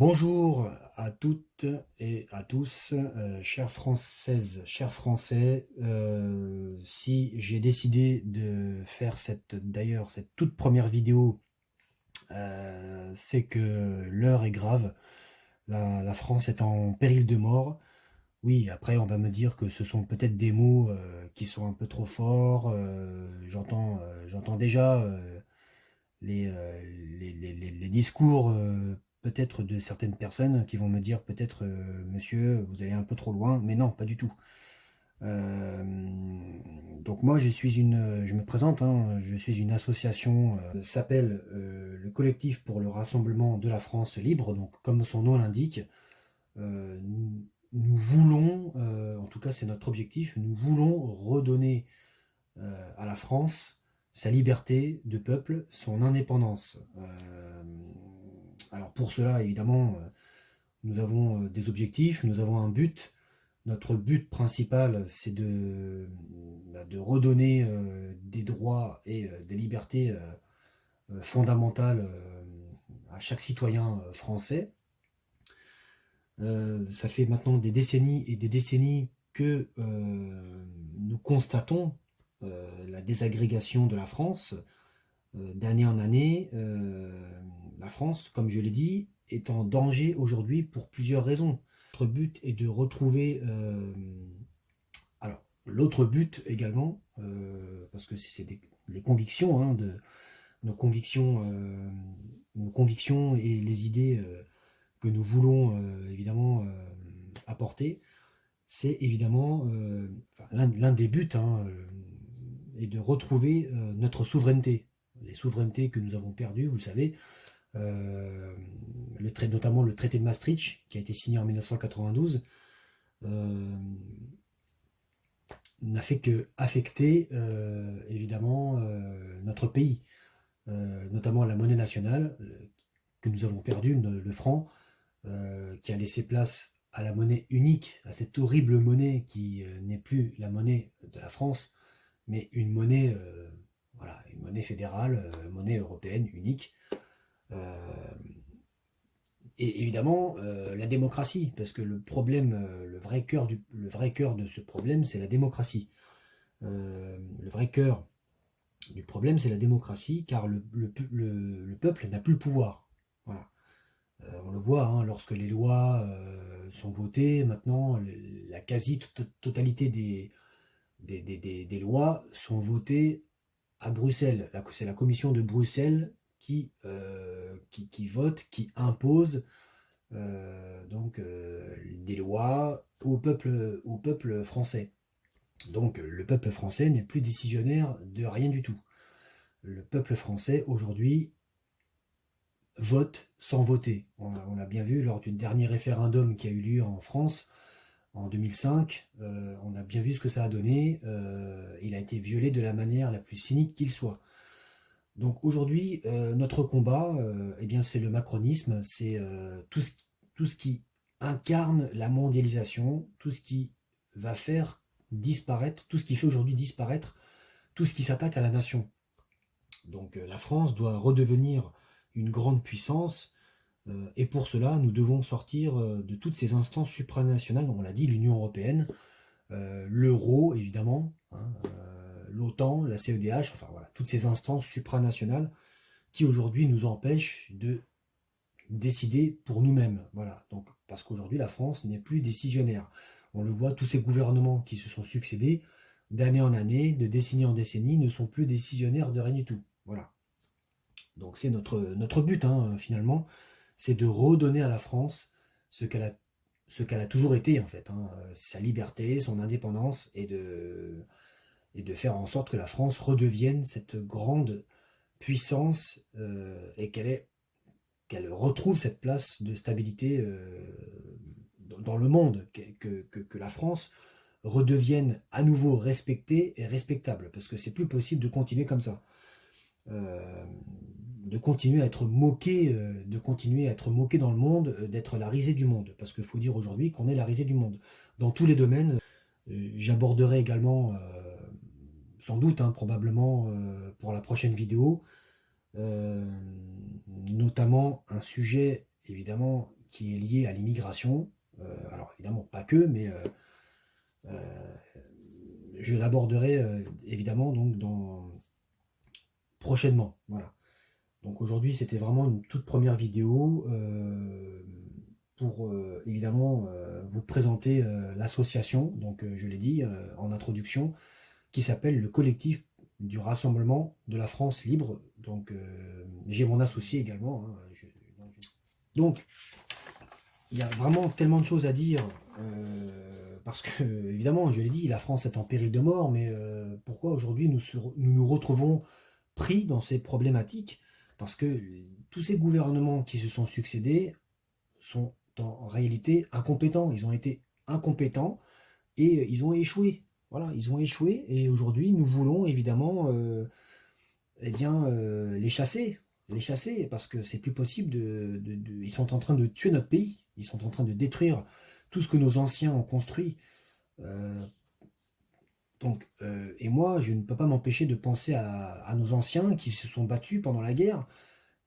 Bonjour à toutes et à tous, chères Françaises, chers Français. Si j'ai décidé de faire cette toute première vidéo, c'est que l'heure est grave. La France est en péril de mort. Oui, après on va me dire que ce sont peut-être des mots qui sont un peu trop forts. J'entends déjà les, euh, les discours peut-être de certaines personnes qui vont me dire peut-être monsieur, vous allez un peu trop loin, mais non, pas du tout. Euh, donc moi je me présente, hein, je suis une association, s'appelle le Collectif pour le Rassemblement de la France Libre, donc comme son nom l'indique, nous voulons, en tout cas c'est notre objectif, nous voulons redonner à la France sa liberté de peuple, son indépendance. Alors pour cela, évidemment, nous avons des objectifs, nous avons un but. Notre but principal, c'est de redonner des droits et des libertés fondamentales à chaque citoyen français. Ça fait maintenant des décennies et des décennies que nous constatons la désagrégation de la France. D'année en année, la France, comme je l'ai dit, est en danger aujourd'hui pour plusieurs raisons. Notre but est de retrouver... alors, l'autre but également, parce que c'est les convictions, hein, nos convictions, nos convictions et les idées que nous voulons évidemment apporter, c'est évidemment enfin, l'un des buts, hein, est de retrouver notre souveraineté. Les souverainetés que nous avons perdues, vous le savez, notamment le traité de Maastricht, qui a été signé en 1992, euh, n'a fait que affecter évidemment notre pays, notamment la monnaie nationale que nous avons perdue, le franc, qui a laissé place à la monnaie unique, à cette horrible monnaie qui n'est plus la monnaie de la France, mais une monnaie, voilà, une monnaie fédérale, monnaie européenne unique. Euh, et évidemment, la démocratie, parce que le problème, le vrai cœur de ce problème, c'est la démocratie. Le vrai cœur du problème, c'est la démocratie, car le peuple n'a plus le pouvoir. Voilà. On le voit, hein, lorsque les lois sont votées, maintenant, la quasi-totalité des lois sont votées à Bruxelles. C'est la commission de Bruxelles qui vote, qui impose des lois au peuple français. Donc le peuple français n'est plus décisionnaire de rien du tout. Le peuple français aujourd'hui vote sans voter. On l'a bien vu lors du dernier référendum qui a eu lieu en France en 2005. On a bien vu ce que ça a donné. Il a été violé de la manière la plus cynique qu'il soit. Donc aujourd'hui, notre combat, eh bien, c'est le macronisme, c'est tout ce qui incarne la mondialisation, tout ce qui va faire disparaître, tout ce qui fait aujourd'hui disparaître, tout ce qui s'attaque à la nation. Donc la France doit redevenir une grande puissance, et pour cela, nous devons sortir de toutes ces instances supranationales, on l'a dit, l'Union européenne, l'euro évidemment, hein, l'OTAN, la CEDH, enfin voilà, toutes ces instances supranationales qui aujourd'hui nous empêche de décider pour nous-mêmes. Voilà. Donc, parce qu'aujourd'hui, la France n'est plus décisionnaire. On le voit, tous ces gouvernements qui se sont succédés, d'année en année, de décennie en décennie, ne sont plus décisionnaires de rien du tout. Voilà. Donc c'est notre but, hein, finalement, c'est de redonner à la France ce qu'elle a toujours été, en fait, hein, sa liberté, son indépendance, et de faire en sorte que la France redevienne cette grande puissance et qu'elle retrouve cette place de stabilité dans le monde, que la France redevienne à nouveau respectée et respectable, parce que c'est plus possible de continuer comme ça. Euh, de continuer à être moqué, de continuer à être moqué dans le monde, d'être la risée du monde, parce qu'il faut dire aujourd'hui qu'on est la risée du monde. Dans tous les domaines, j'aborderai également, sans doute, hein, probablement pour la prochaine vidéo, euh, notamment un sujet évidemment qui est lié à l'immigration. Alors évidemment pas que, mais je l'aborderai évidemment donc prochainement. Voilà. Donc aujourd'hui c'était vraiment une toute première vidéo pour évidemment vous présenter l'association, donc je l'ai dit en introduction, qui s'appelle le collectif du Rassemblement de la France libre. Donc j'ai mon associé également, hein, donc il y a vraiment tellement de choses à dire, parce que, évidemment, je l'ai dit, la France est en péril de mort, mais pourquoi aujourd'hui nous nous retrouvons pris dans ces problématiques? Parce que tous ces gouvernements qui se sont succédés sont en réalité incompétents. Ils ont été incompétents et ils ont échoué. Voilà, ils ont échoué et aujourd'hui nous voulons évidemment eh bien, les chasser, parce que c'est plus possible ils sont en train de tuer notre pays, ils sont en train de détruire tout ce que nos anciens ont construit. Euh, et moi, je ne peux pas m'empêcher de penser à nos anciens qui se sont battus pendant la guerre,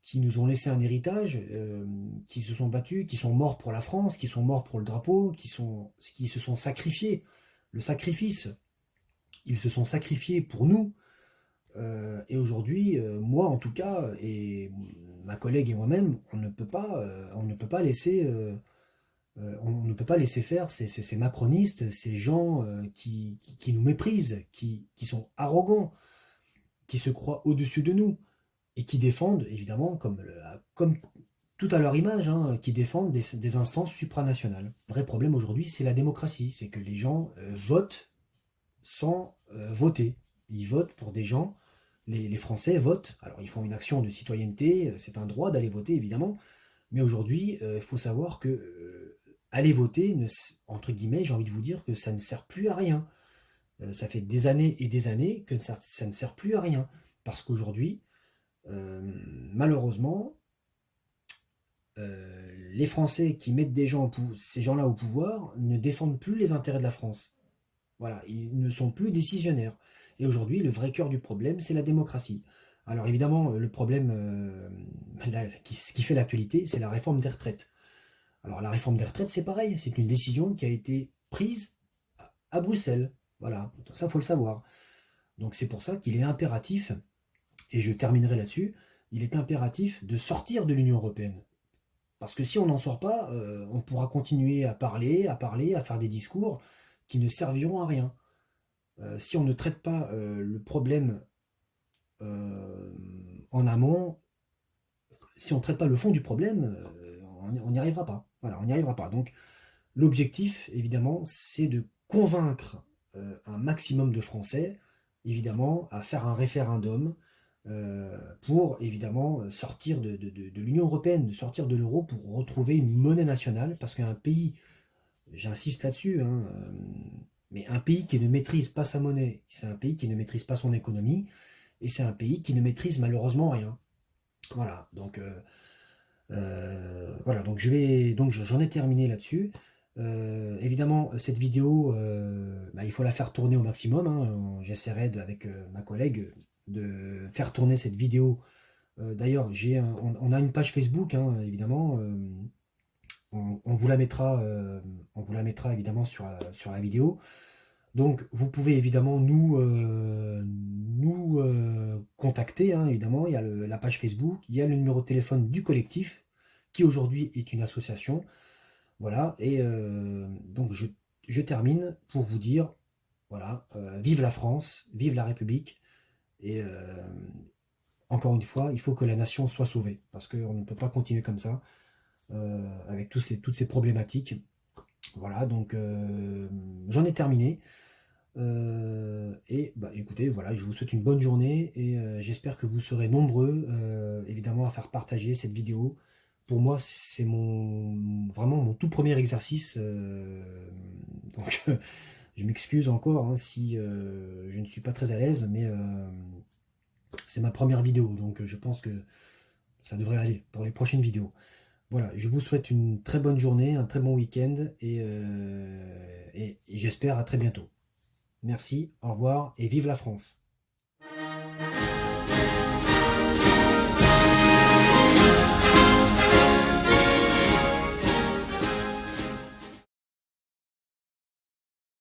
qui nous ont laissé un héritage, qui se sont battus, qui sont morts pour la France, qui sont morts pour le drapeau, qui se sont sacrifiés. Le sacrifice, ils se sont sacrifiés pour nous. Et aujourd'hui, moi en tout cas, et ma collègue et moi-même, on ne peut pas laisser, on ne peut pas laisser faire ces macronistes, ces gens qui nous méprisent, qui sont arrogants, qui se croient au-dessus de nous et qui défendent, évidemment, comme tout à leur image, hein, qui défendent des instances supranationales. Le vrai problème aujourd'hui, c'est la démocratie, c'est que les gens votent sans voter. Ils votent pour des gens. Les Français votent. Alors, ils font une action de citoyenneté, c'est un droit d'aller voter, évidemment. Mais aujourd'hui, il faut savoir que aller voter, entre guillemets, j'ai envie de vous dire que ça ne sert plus à rien. Ça fait des années et des années que ça ne sert plus à rien. Parce qu'aujourd'hui, euh, malheureusement, les Français qui mettent ces gens-là au pouvoir ne défendent plus les intérêts de la France. Voilà, ils ne sont plus décisionnaires. Et aujourd'hui, le vrai cœur du problème, c'est la démocratie. Alors évidemment, le problème, ce qui fait l'actualité, c'est la réforme des retraites. Alors la réforme des retraites, c'est pareil, c'est une décision qui a été prise à Bruxelles. Voilà, donc ça, faut le savoir. Donc c'est pour ça qu'il est impératif, et je terminerai là-dessus, il est impératif de sortir de l'Union européenne. Parce que si on n'en sort pas, on pourra continuer à parler, à faire des discours qui ne serviront à rien. Si on ne traite pas le problème euh, en amont, si on ne traite pas le fond du problème, on n'y arrivera pas. Voilà, on n'y arrivera pas. Donc l'objectif, évidemment, c'est de convaincre un maximum de Français, évidemment, à faire un référendum pour, évidemment, sortir de l'Union européenne, de sortir de l'euro pour retrouver une monnaie nationale, parce qu'un pays, j'insiste là-dessus, hein, mais un pays qui ne maîtrise pas sa monnaie, c'est un pays qui ne maîtrise pas son économie, et c'est un pays qui ne maîtrise malheureusement rien. Voilà, voilà, donc j'en ai terminé là-dessus. Évidemment, cette vidéo, bah, il faut la faire tourner au maximum, hein. J'essaierai avec ma collègue de faire tourner cette vidéo. D'ailleurs, on a une page Facebook, hein, évidemment. On vous la mettra, évidemment sur la vidéo. Donc, vous pouvez évidemment nous contacter, hein, évidemment. Il y a la page Facebook, il y a le numéro de téléphone du collectif, qui aujourd'hui est une association. Voilà, et donc je termine pour vous dire, voilà, vive la France, vive la République, et encore une fois, il faut que la nation soit sauvée, parce qu'on ne peut pas continuer comme ça, avec toutes ces problématiques. Voilà, donc j'en ai terminé. Et bah, écoutez, voilà, je vous souhaite une bonne journée et j'espère que vous serez nombreux, évidemment, à faire partager cette vidéo. Pour moi, c'est vraiment mon tout premier exercice. Donc, je m'excuse encore hein, si je ne suis pas très à l'aise, mais c'est ma première vidéo, donc je pense que ça devrait aller pour les prochaines vidéos. Voilà, je vous souhaite une très bonne journée, un très bon week-end et j'espère à très bientôt. Merci, au revoir et vive la France.